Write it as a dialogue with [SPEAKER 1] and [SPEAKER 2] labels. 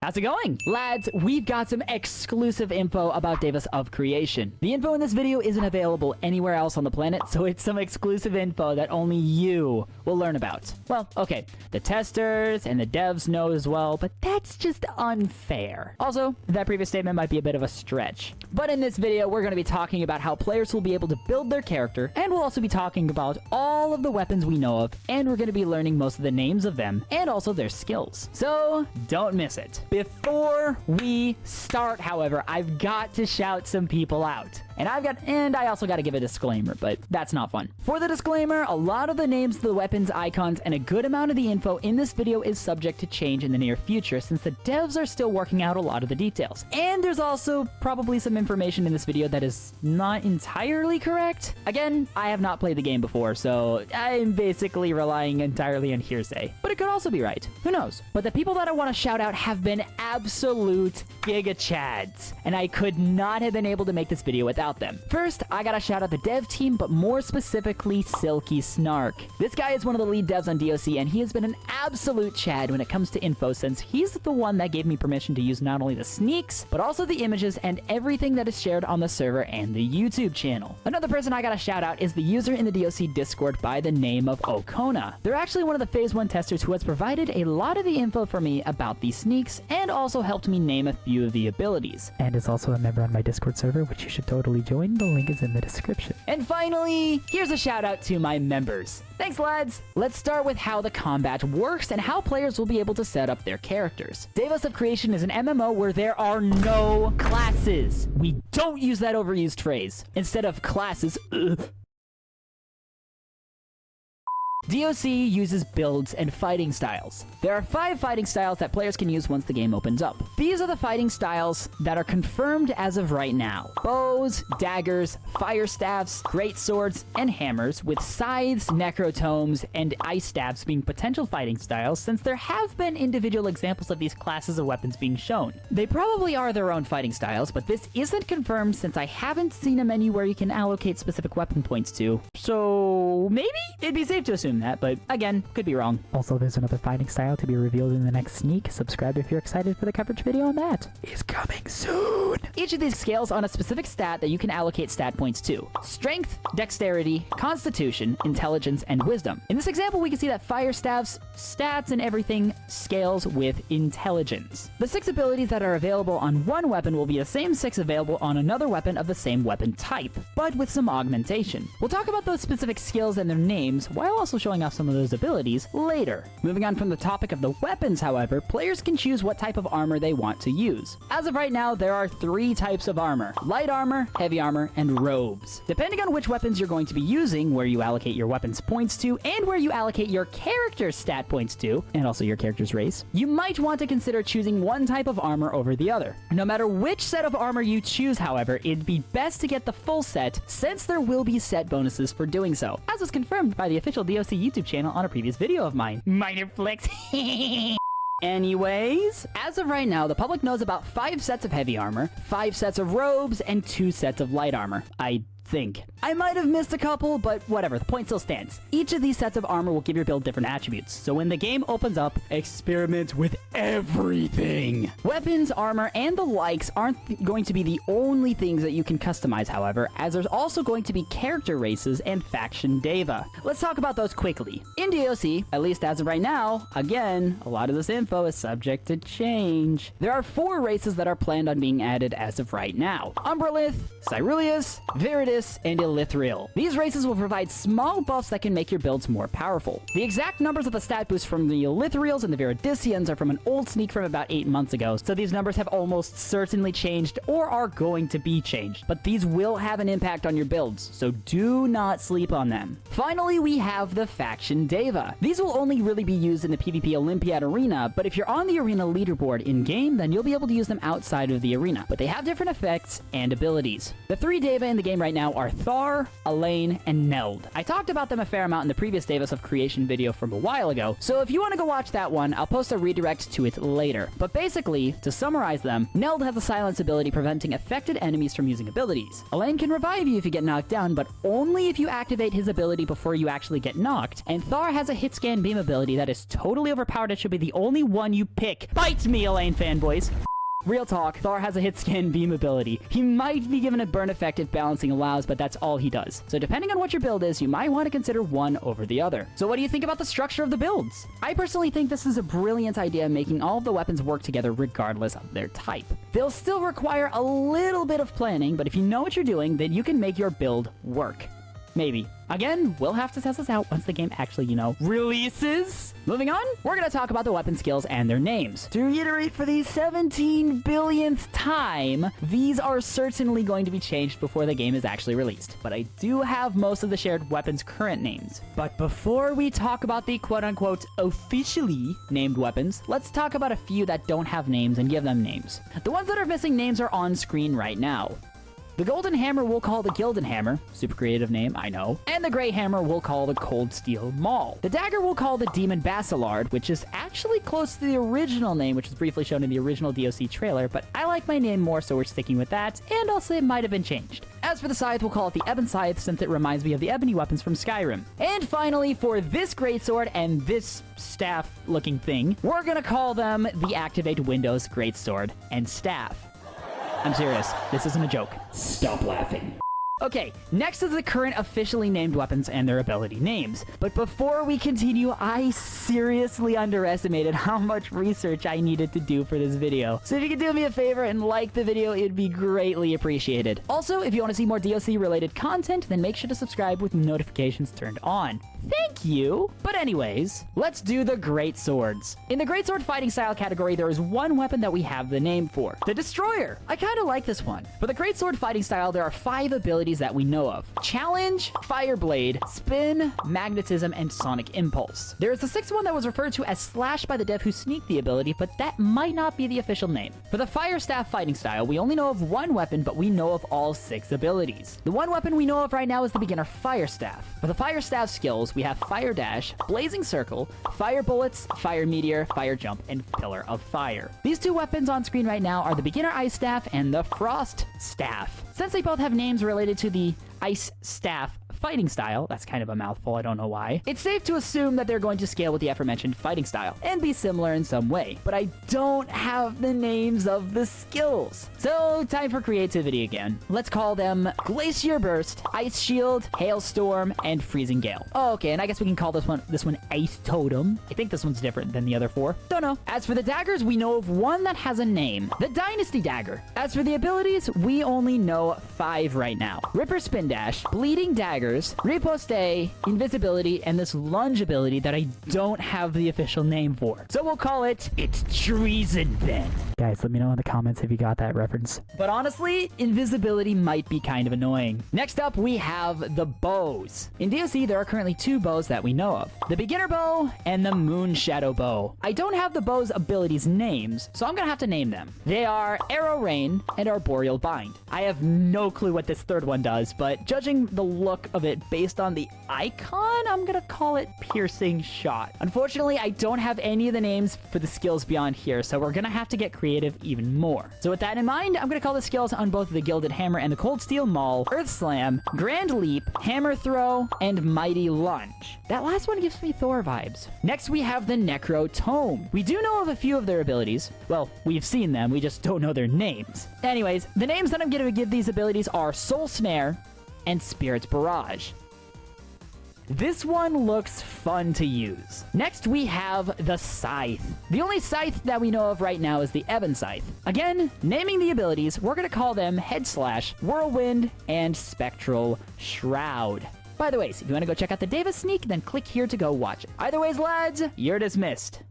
[SPEAKER 1] How's it going? Lads, we've got some exclusive info about DEVAS of Creation. The info in this video isn't available anywhere else on the planet, so it's some exclusive info that only you will learn about. Well, okay, the testers and the devs know as well, but that's just unfair. Also, that previous statement might be a bit of a stretch. But in this video, we're going to be talking about how players will be able to build their character, and we'll also be talking about all of the weapons we know of, and we're going to be learning most of the names of them, and also their skills. So, don't miss it. Before we start, however, I've got to shout some people out. And I also got to give a disclaimer, but that's not fun. For the disclaimer, a lot of the names of the weapons, icons, and a good amount of the info in this video is subject to change in the near future since the devs are still working out a lot of the details. And there's also probably some information in this video that is not entirely correct. Again, I have not played the game before, so I'm basically relying entirely on hearsay. But it could also be right. Who knows? But the people that I want to shout out have been absolute giga chads, and I could not have been able to make this video without them. First, I gotta shout out the dev team, but more specifically Silky Snark. This guy is one of the lead devs on DOC, and he has been an absolute chad when it comes to info since he's the one that gave me permission to use not only the sneaks, but also the images and everything that is shared on the server and the YouTube channel. Another person I gotta shout out is the user in the DOC Discord by the name of Okona. They're actually one of the Phase 1 testers who has provided a lot of the info for me about the sneaks and also helped me name a few of the abilities.
[SPEAKER 2] And is also a member on my Discord server, which you should totally join. The link is in the description.
[SPEAKER 1] And finally, here's a shout out to my members. Thanks, lads! Let's start with how the combat works and how players will be able to set up their characters. DEVAS of Creation is an MMO where there are no classes. We don't use that overused phrase. Instead of classes, DOC uses builds and fighting styles. There are 5 fighting styles that players can use once the game opens up. These are the fighting styles that are confirmed as of right now. Bows, daggers, fire staffs, great swords, and hammers, with scythes, necrotomes, and ice staffs being potential fighting styles since there have been individual examples of these classes of weapons being shown. They probably are their own fighting styles, but this isn't confirmed since I haven't seen a menu where you can allocate specific weapon points to. So maybe it'd be safe to assume that, but again, could be wrong.
[SPEAKER 2] Also, there's another fighting style to be revealed in the next sneak. Subscribe if you're excited for the coverage video on that. It's coming soon.
[SPEAKER 1] Each of these scales on a specific stat that you can allocate stat points to. Strength, dexterity, constitution, intelligence, and wisdom. In this example, we can see that fire staffs, stats, and everything scales with intelligence. The 6 abilities that are available on one weapon will be the same 6 available on another weapon of the same weapon type, but with some augmentation. We'll talk about those specific skills and their names while also showing off some of those abilities later. Moving on from the topic of the weapons, however, players can choose what type of armor they want to use. As of right now, there are 3 types of armor: light armor, heavy armor, and robes. Depending on which weapons you're going to be using, where you allocate your weapons points to, and where you allocate your character's stat points to, and also your character's race, you might want to consider choosing one type of armor over the other. No matter which set of armor you choose, however, it'd be best to get the full set since there will be set bonuses for doing so, as was confirmed by the official DOC YouTube channel on a previous video of mine. Minor flex. Anyways, as of right now, the public knows about 5 sets of heavy armor, 5 sets of robes, and 2 sets of light armor. I think. I might have missed a couple, but whatever, the point still stands. Each of these sets of armor will give your build different attributes, so when the game opens up, experiment with everything. Weapons, armor, and the likes aren't going to be the only things that you can customize, however, as there's also going to be character races and faction deva. Let's talk about those quickly. In DOC, at least as of right now, again, a lot of this info is subject to change. There are 4 races that are planned on being added as of right now: Umbralith, Cyruleus, Viridis, and Elithril. These races will provide small buffs that can make your builds more powerful. The exact numbers of the stat boosts from the Elithrils and the Viridisians are from an old sneak from about 8 months ago, so these numbers have almost certainly changed or are going to be changed. But these will have an impact on your builds, so do not sleep on them. Finally, we have the Faction Deva. These will only really be used in the PvP Olympiad arena, but if you're on the arena leaderboard in-game, then you'll be able to use them outside of the arena. But they have different effects and abilities. The 3 Deva in the game right now now are Thar, Elaine, and Neld. I talked about them a fair amount in the previous DEVAS of Creation video from a while ago, so if you want to go watch that one, I'll post a redirect to it later. But basically, to summarize them, Neld has a silence ability preventing affected enemies from using abilities. Elaine can revive you if you get knocked down, but only if you activate his ability before you actually get knocked. And Thar has a hit scan beam ability that is totally overpowered. It should be the only one you pick. Bite me, Elaine fanboys! Real talk, Thar has a hit scan beam ability. He might be given a burn effect if balancing allows, but that's all he does. So depending on what your build is, you might want to consider one over the other. So what do you think about the structure of the builds? I personally think this is a brilliant idea, making all of the weapons work together regardless of their type. They'll still require a little bit of planning, but if you know what you're doing, then you can make your build work. Maybe. Again, we'll have to test this out once the game actually, releases. Moving on, we're going to talk about the weapon skills and their names. To reiterate for the 17 billionth time, these are certainly going to be changed before the game is actually released. But I do have most of the shared weapons' current names. But before we talk about the quote-unquote officially named weapons, let's talk about a few that don't have names and give them names. The ones that are missing names are on screen right now. The Golden Hammer we'll call the Gilden Hammer, super creative name, I know, and the Grey Hammer we'll call the Cold Steel Maul. The Dagger we'll call the Demon Basilard, which is actually close to the original name, which was briefly shown in the original DOC trailer, but I like my name more, so we're sticking with that, and also it might have been changed. As for the Scythe, we'll call it the Ebon Scythe, since it reminds me of the ebony weapons from Skyrim. And finally, for this greatsword and this staff-looking thing, we're gonna call them the Activate Windows Greatsword and Staff. I'm serious. This isn't a joke. Stop laughing. Okay, next is the current officially named weapons and their ability names. But before we continue, I seriously underestimated how much research I needed to do for this video. So if you could do me a favor and like the video, it'd be greatly appreciated. Also, if you want to see more DLC related content, then make sure to subscribe with notifications turned on. Thank you! But anyways, let's do the Great Swords. In the Great Sword fighting style category, there is one weapon that we have the name for. The Destroyer! I kinda like this one. For the Great Sword fighting style, there are 5 abilities that we know of. Challenge, Fireblade, Spin, Magnetism, and Sonic Impulse. There is a 6th one that was referred to as Slash by the dev who sneaked the ability, but that might not be the official name. For the Fire Staff fighting style, we only know of one weapon, but we know of all 6 abilities. The one weapon we know of right now is the beginner Fire Staff. For the Fire Staff skills, we have Fire Dash, Blazing Circle, Fire Bullets, Fire Meteor, Fire Jump, and Pillar of Fire. These 2 weapons on screen right now are the beginner Ice Staff and the Frost Staff. Since they both have names related to the Ice Staff fighting style, that's kind of a mouthful, I don't know why, it's safe to assume that they're going to scale with the aforementioned fighting style and be similar in some way. But I don't have the names of the skills. So time for creativity again. Let's call them Glacier Burst, Ice Shield, Hailstorm, and Freezing Gale. Oh, okay, and I guess we can call this one Ice Totem. I think this one's different than the other 4. Don't know. As for the daggers, we know of one that has a name, the Dynasty Dagger. As for the abilities, we only know 5 right now. Ripper Spin Dash, Bleeding Dagger, Riposte, Invisibility, and this lunge ability that I don't have the official name for. So we'll call it, it's Treason then.
[SPEAKER 2] Guys, let me know in the comments if you got that reference.
[SPEAKER 1] But honestly, invisibility might be kind of annoying. Next up, we have the bows. In DOC, there are currently 2 bows that we know of. The Beginner Bow and the Moon Shadow Bow. I don't have the bow's abilities names, so I'm gonna have to name them. They are Arrow Rain and Arboreal Bind. I have no clue what this 3rd one does, but judging the look of it based on the icon, I'm gonna call it Piercing Shot. Unfortunately, I don't have any of the names for the skills beyond here, so we're gonna have to get creative even more. So with that in mind, I'm gonna call the skills on both the Gilded Hammer and the Cold Steel Maul, Earth Slam, Grand Leap, Hammer Throw, and Mighty Lunge. That last one gives me Thor vibes. Next, we have the Necro Tome. We do know of a few of their abilities. Well, we've seen them, we just don't know their names. Anyways, the names that I'm gonna give these abilities are Soul Snare and Spirit's Barrage. This one looks fun to use. Next, we have the Scythe. The only Scythe that we know of right now is the Ebon Scythe. Again, naming the abilities, we're gonna call them Head Slash, Whirlwind, and Spectral Shroud. By the way, if you wanna go check out the DEVAS sneak, then click here to go watch it. Either ways, lads, you're dismissed.